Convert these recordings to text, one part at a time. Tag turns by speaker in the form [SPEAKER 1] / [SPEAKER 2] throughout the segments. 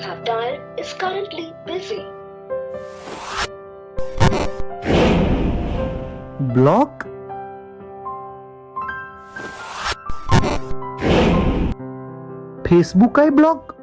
[SPEAKER 1] have dialed is currently busy.
[SPEAKER 2] Block? Facebook ay block?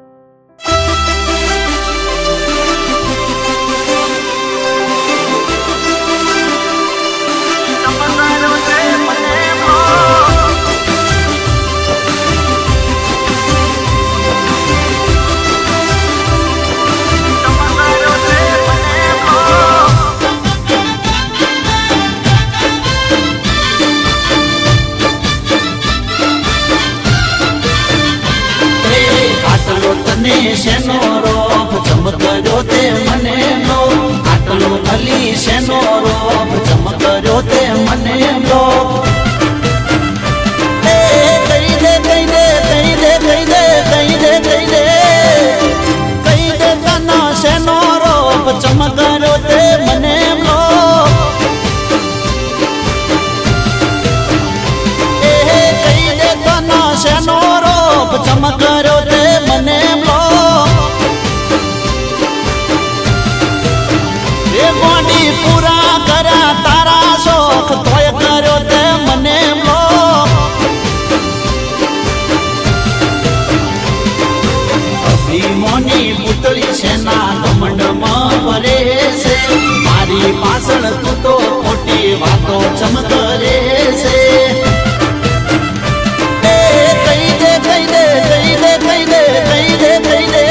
[SPEAKER 3] શેનો રોપ ચમકર્યો તે મને લો આટલો ભલી શેનો રોપ ચમકર્યો તે મને લો કહી દે કહી દે કહી દે કહી દે કહી દે કહી દે કહી દે તનો શેનો રોપ ચમકર્યો તે મને લો કહી દે તનો શેનો રોપ ચમકર્યો તે મને પૂરા કર્યા તારા શોખ તોય કર્યો તે મને લો અભિમાની પુતળી સેના ઘમંડમાં ભરે છે મારી પાછળ તું તો ખોટી વાતો ચમકરે છે કહી દે કહી દે કહી દે કહી દે કહી દે કહી દે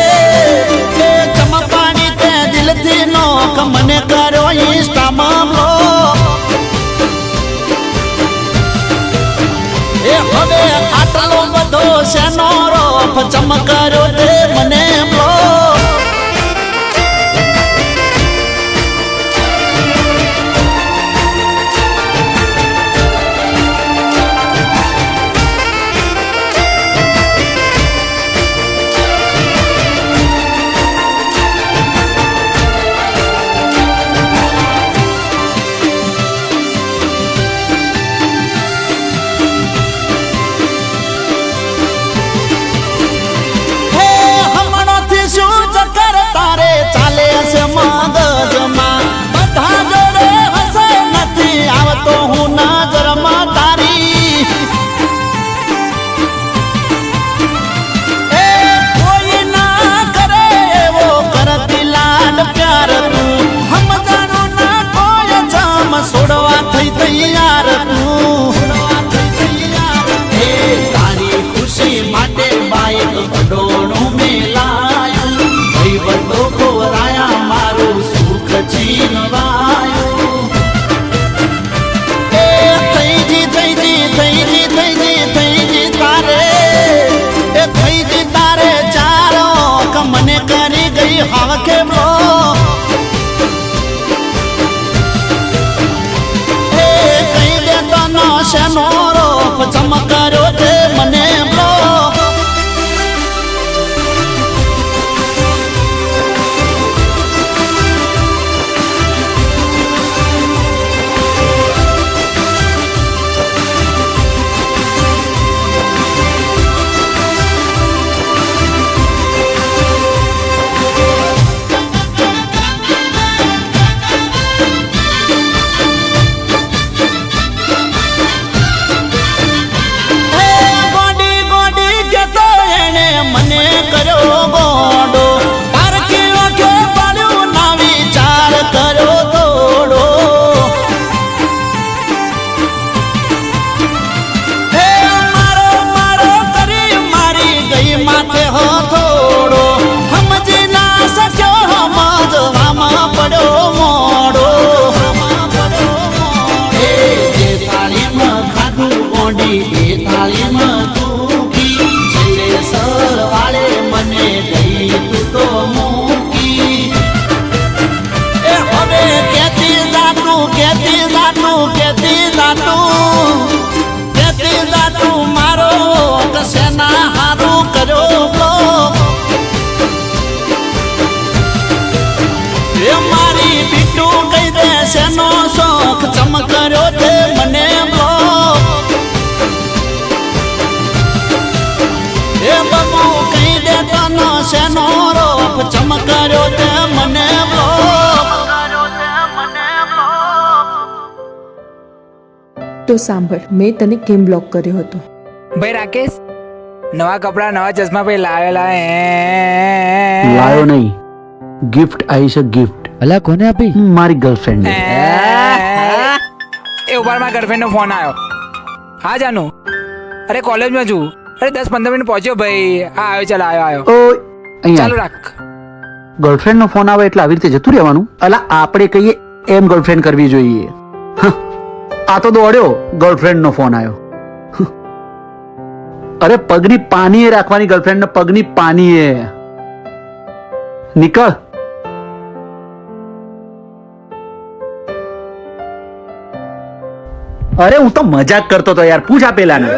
[SPEAKER 3] ચમકવાની તે દિલથી નોક મને કર્યો ઇન્સ્ટામાં લો હવે આટલો બધો શેનો રોપ ચમકર્યો તે મને લો છોડવા થઈ તૈયાર તારી ખુશી માટે બાઈક ઘડોણું મેલાયું ભાઈ બંધો ખોરાયા મારું સુખ છીનવાયું થઈજી થઈજી થઈજી થઈજી થઈજી તારે થઈજી તારે ચારો મને કરી ગઈ હવે કેમ લો શેનો રોપ ચમકર્યો તે મને લો મારી બીટું કહી દે શેનો શોખ ચમકર્યો તે મને લો એ બબુ કહી દે તનો શેનો રોપ બ્લોક ચમકાર્યો તે મને બ્લોક.
[SPEAKER 2] તો સાંભળ, મેં તને કેમ બ્લોક કર્યો હતો.
[SPEAKER 4] ભાઈ રાકેશ, નવા કપડા નવા ચશ્મા ભાઈ લાવેલા
[SPEAKER 5] લાયો નહીં, ગિફ્ટ આવી છે ગિફ્ટ.
[SPEAKER 6] અલા કોને આપી?
[SPEAKER 5] મારી ગર્લફ્રેન્ડ.
[SPEAKER 4] એ ઉપર મારા ગર્લફ્રેન્ડ નો ફોન આવ્યો. હા જાનુ, અરે કોલેજમાં છું. અરે 10-15 મિનિટ પહોંચ્યો ભાઈ. હા આવ્યો, ચાલ આવ્યો.
[SPEAKER 5] ઓ
[SPEAKER 4] ચાલુ
[SPEAKER 5] અહીંયા
[SPEAKER 4] રાખ.
[SPEAKER 5] ગર્લફ્રેન્ડ નો ફોન આવે એટલે આવી રીતે જતું રહેવાનું? અલા આપણે કહીએ એમ ગર્લફ્રેન્ડ કરવી જોઈએ. આ તો દોડ્યો, ગર્લફ્રેન્ડ નો ફોન આવ્યો. અરે પગની પાનીએ રાખવાની ગર્લફ્રેન્ડ ને, પગની પાનીએ. નીકળ. અરે હું તો મજાક કરતો હતો યાર, પૂછ આપેલા ને.